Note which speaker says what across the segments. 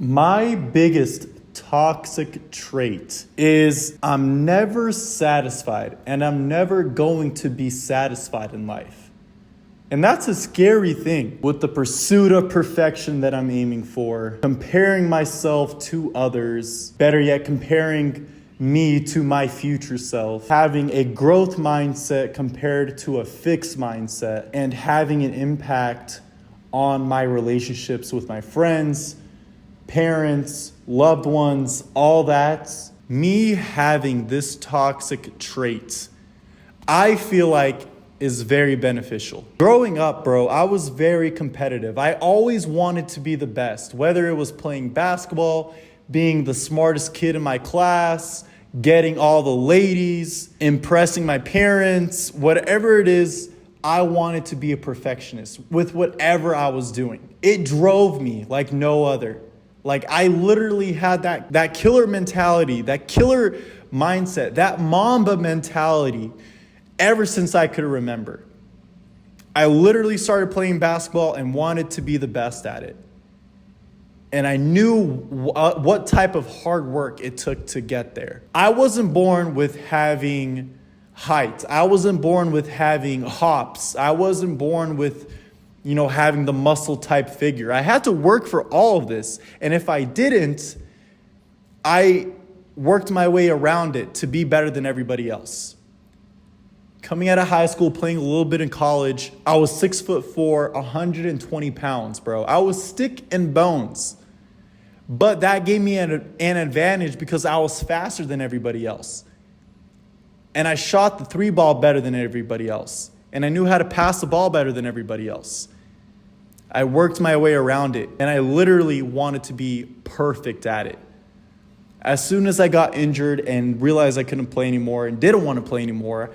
Speaker 1: My biggest toxic trait is I'm never satisfied, and I'm never going to be satisfied in life. And that's a scary thing with the pursuit of perfection that I'm aiming for, comparing myself to others, better yet, comparing me to my future self, having a growth mindset compared to a fixed mindset, and having an impact on my relationships with my friends, parents, loved ones, all that. Me having this toxic trait, I feel like is very beneficial. Growing up, bro, I was very competitive. I always wanted to be the best, whether it was playing basketball, being the smartest kid in my class, getting all the ladies, impressing my parents, whatever it is, I wanted to be a perfectionist with whatever I was doing. It drove me like no other. Like I literally had that killer mentality, that killer mindset, that Mamba mentality ever since I could remember. I literally started playing basketball and wanted to be the best at it. And I knew what type of hard work it took to get there. I wasn't born with having height. I wasn't born with having hops. I wasn't born with having the muscle type figure. I had to work for all of this. And if I didn't, I worked my way around it to be better than everybody else. Coming out of high school, playing a little bit in college, I was 6'4", 120 pounds, bro. I was stick and bones. But that gave me an advantage because I was faster than everybody else. And I shot the 3-ball better than everybody else. And I knew how to pass the ball better than everybody else. I worked my way around it, and I literally wanted to be perfect at it. As soon as I got injured and realized I couldn't play anymore and didn't want to play anymore,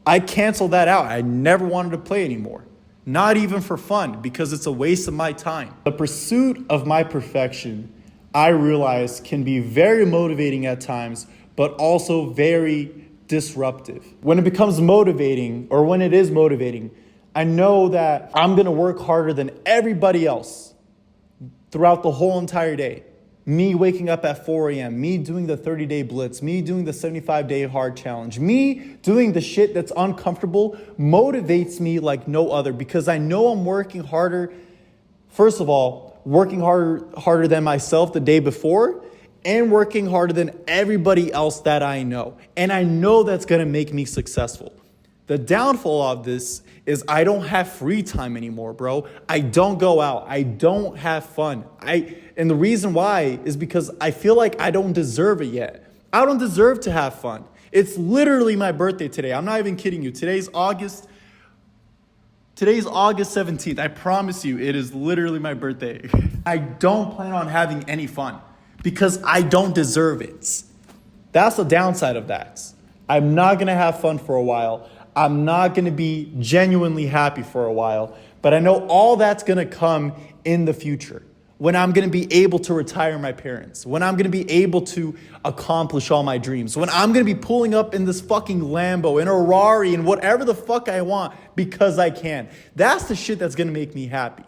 Speaker 1: I canceled that out. I never wanted to play anymore. Not even for fun, because it's a waste of my time. The pursuit of my perfection, I realize, can be very motivating at times, but also very disruptive. When it becomes motivating, or when it is motivating, I know that I'm gonna work harder than everybody else throughout the whole entire day. Me waking up at 4 a.m., me doing the 30-day blitz, me doing the 75-day hard challenge, me doing the shit that's uncomfortable motivates me like no other, because I know I'm working harder. First of all, working harder than myself the day before, and working harder than everybody else that I know. And I know that's gonna make me successful. The downfall of this is I don't have free time anymore, bro. I don't go out. I don't have fun. And the reason why is because I feel like I don't deserve it yet. I don't deserve to have fun. It's literally my birthday today. I'm not even kidding you. Today's August 17th. I promise you, it is literally my birthday. I don't plan on having any fun, because I don't deserve it. That's the downside of that. I'm not going to have fun for a while. I'm not going to be genuinely happy for a while. But I know all that's going to come in the future, when I'm going to be able to retire my parents, when I'm going to be able to accomplish all my dreams, when I'm going to be pulling up in this fucking Lambo, in a Rari, and whatever the fuck I want because I can. That's the shit that's going to make me happy.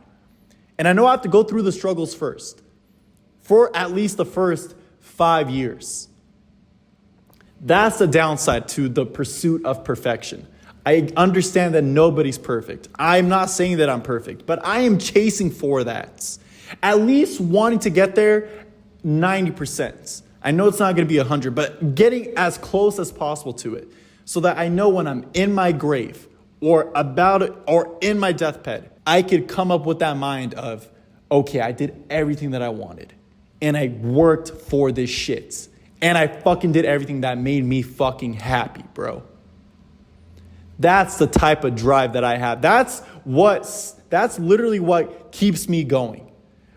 Speaker 1: And I know I have to go through the struggles first, for at least the first 5 years. That's the downside to the pursuit of perfection. I understand that nobody's perfect. I'm not saying that I'm perfect, but I am chasing for that. At least wanting to get there 90%. I know it's not going to be 100, but getting as close as possible to it, so that I know when I'm in my grave or about it or in my deathbed, I could come up with that mind of, okay, I did everything that I wanted. And I worked for this shit. And I fucking did everything that made me fucking happy, bro. That's the type of drive that I have. That's literally what keeps me going.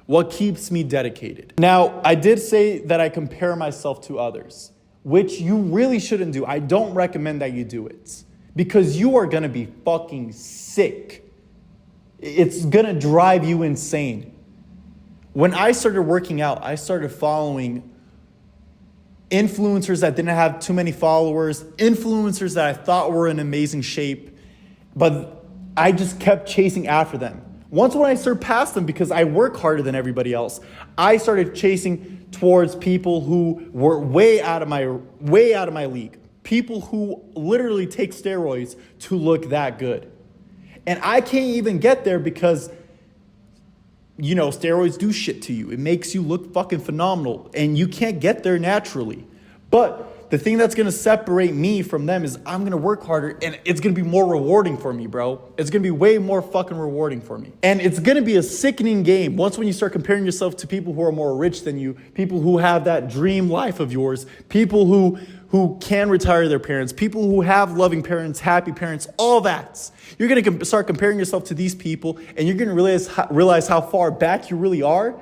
Speaker 1: What keeps me dedicated. Now, I did say that I compare myself to others, which you really shouldn't do. I don't recommend that you do it, because you are gonna be fucking sick. It's gonna drive you insane. When I started working out, I started following influencers that didn't have too many followers, influencers that I thought were in amazing shape, but I just kept chasing after them. Once when I surpassed them because I work harder than everybody else, I started chasing towards people who were way out of my league. People who literally take steroids to look that good. And I can't even get there because, you know, steroids do shit to you. It makes you look fucking phenomenal, and you can't get there naturally. But the thing that's going to separate me from them is I'm going to work harder, and it's going to be more rewarding for me, bro. It's going to be way more fucking rewarding for me. And it's going to be a sickening game once when you start comparing yourself to people who are more rich than you, people who have that dream life of yours, people who can retire their parents, people who have loving parents, happy parents, all that. You're going to start comparing yourself to these people, and you're going to realize how far back you really are.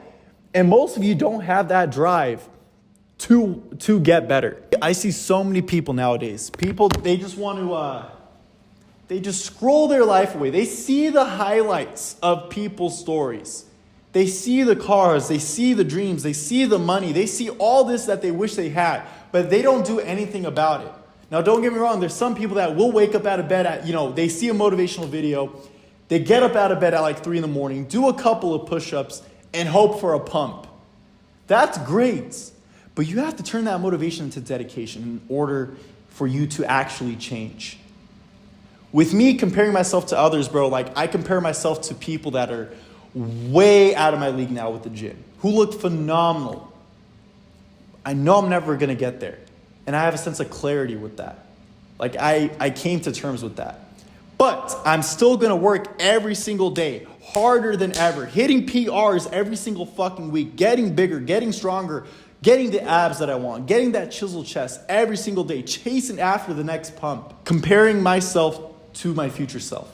Speaker 1: And most of you don't have that drive to get better. I see so many people nowadays. People, they just want to, they just scroll their life away. They see the highlights of people's stories. They see the cars, they see the dreams, they see the money, they see all this that they wish they had, but they don't do anything about it. Now, don't get me wrong. There's some people that will wake up out of bed at, they see a motivational video. They get up out of bed at like 3 a.m, do a couple of push-ups, and hope for a pump. That's great. But you have to turn that motivation into dedication in order for you to actually change. With me comparing myself to others, bro, like I compare myself to people that are way out of my league now with the gym, who look phenomenal. I know I'm never going to get there. And I have a sense of clarity with that. Like I came to terms with that. But I'm still going to work every single day, harder than ever, hitting PRs every single fucking week, getting bigger, getting stronger, getting the abs that I want, getting that chiseled chest every single day, chasing after the next pump, comparing myself to my future self.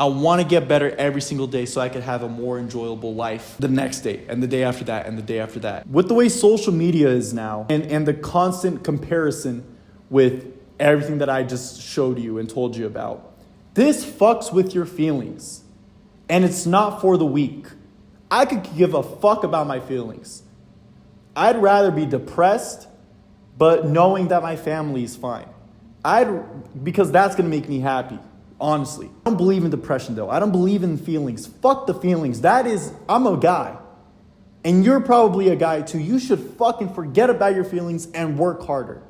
Speaker 1: I want to get better every single day so I could have a more enjoyable life the next day and the day after that and the day after that. With the way social media is now and the constant comparison with everything that I just showed you and told you about, this fucks with your feelings. And it's not for the weak. I could give a fuck about my feelings. I'd rather be depressed, but knowing that my family is fine. Because that's going to make me happy, honestly. I don't believe in depression, though. I don't believe in feelings. Fuck the feelings. I'm a guy. And you're probably a guy, too. You should fucking forget about your feelings and work harder.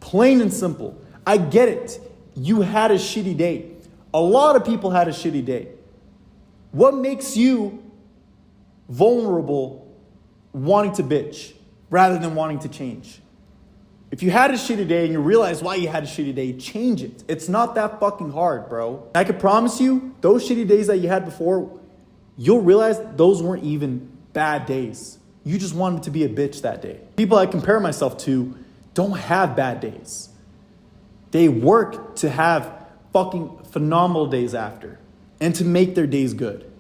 Speaker 1: Plain and simple. I get it. You had a shitty day. A lot of people had a shitty day. What makes you vulnerable wanting to bitch rather than wanting to change? If you had a shitty day and you realize why you had a shitty day, change it. It's not that fucking hard, bro. I can promise you, those shitty days that you had before, you'll realize those weren't even bad days. You just wanted to be a bitch that day. People I compare myself to don't have bad days. They work to have fucking phenomenal days after and to make their days good.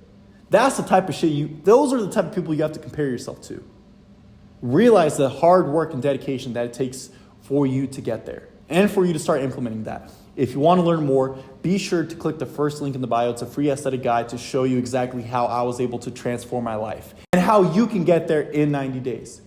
Speaker 1: That's the type of shit those are the type of people you have to compare yourself to. Realize the hard work and dedication that it takes for you to get there and for you to start implementing that. If you want to learn more, be sure to click the first link in the bio. It's a free aesthetic guide to show you exactly how I was able to transform my life and how you can get there in 90 days.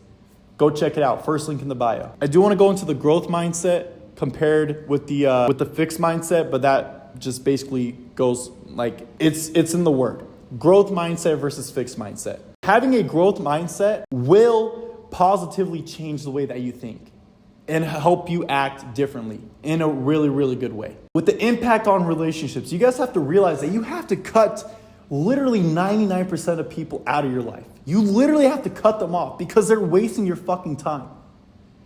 Speaker 1: Go check it out. First link in the bio. I do want to go into the growth mindset compared with the fixed mindset, but that just basically goes like it's in the word. Growth mindset versus fixed mindset. Having a growth mindset will positively change the way that you think and help you act differently in a really, really good way. With the impact on relationships, you guys have to realize that you have to cut literally 99% of people out of your life. You literally have to cut them off because they're wasting your fucking time.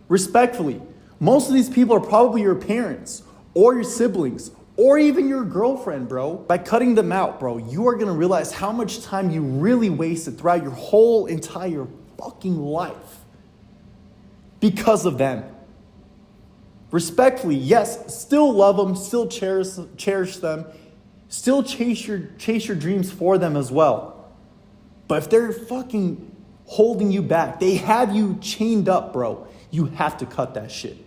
Speaker 1: Respectfully, most of these people are probably your parents or your siblings or even your girlfriend, bro. By cutting them out, bro, you are going to realize how much time you really wasted throughout your whole entire fucking life because of them. Respectfully, yes, still love them, still cherish them, still chase your dreams for them as well. But if they're fucking holding you back, they have you chained up, bro, you have to cut that shit.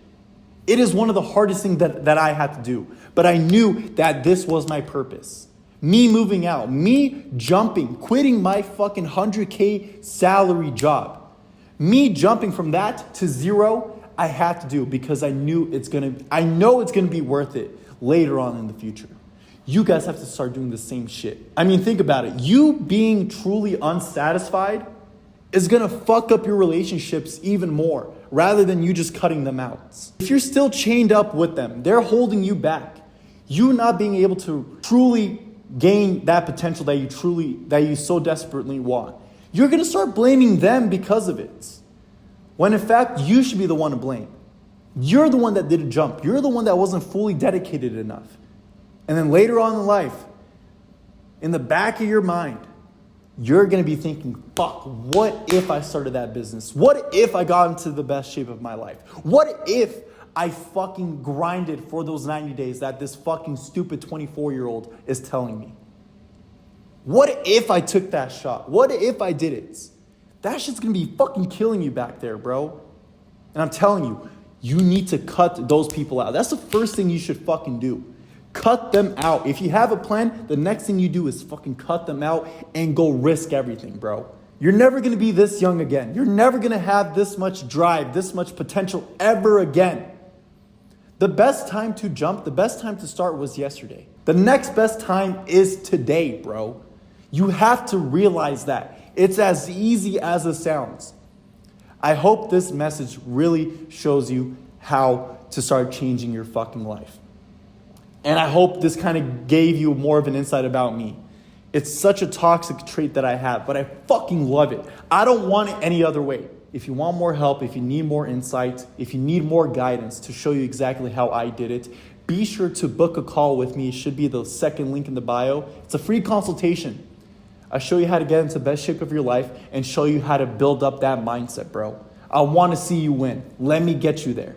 Speaker 1: It is one of the hardest things that I had to do. But I knew that this was my purpose. Me moving out, me jumping, quitting my fucking 100K salary job. Me jumping from that to zero, I had to do because I know it's gonna be worth it later on in the future. you guys have to start doing the same shit. I mean, think about it. You being truly unsatisfied is gonna fuck up your relationships even more rather than you just cutting them out. If you're still chained up with them, they're holding you back. You not being able to truly gain that potential that you so desperately want. You're gonna start blaming them because of it. When in fact, you should be the one to blame. You're the one that didn't jump. You're the one that wasn't fully dedicated enough. And then later on in life, in the back of your mind, you're going to be thinking, fuck, what if I started that business? What if I got into the best shape of my life? What if I fucking grinded for those 90 days that this fucking stupid 24-year-old is telling me? What if I took that shot? What if I did it? That shit's going to be fucking killing you back there, bro. And I'm telling you, you need to cut those people out. That's the first thing you should fucking do. Cut them out. If you have a plan, the next thing you do is fucking cut them out and go risk everything, bro. You're never going to be this young again. You're never going to have this much drive, this much potential ever again. The best time to jump, the best time to start was yesterday. The next best time is today, bro. You have to realize that. It's as easy as it sounds. I hope this message really shows you how to start changing your fucking life. And I hope this kind of gave you more of an insight about me. It's such a toxic trait that I have, but I fucking love it. I don't want it any other way. If you want more help, if you need more insight, if you need more guidance to show you exactly how I did it, be sure to book a call with me. It should be the second link in the bio. It's a free consultation. I show you how to get into the best shape of your life and show you how to build up that mindset, bro. I want to see you win. Let me get you there.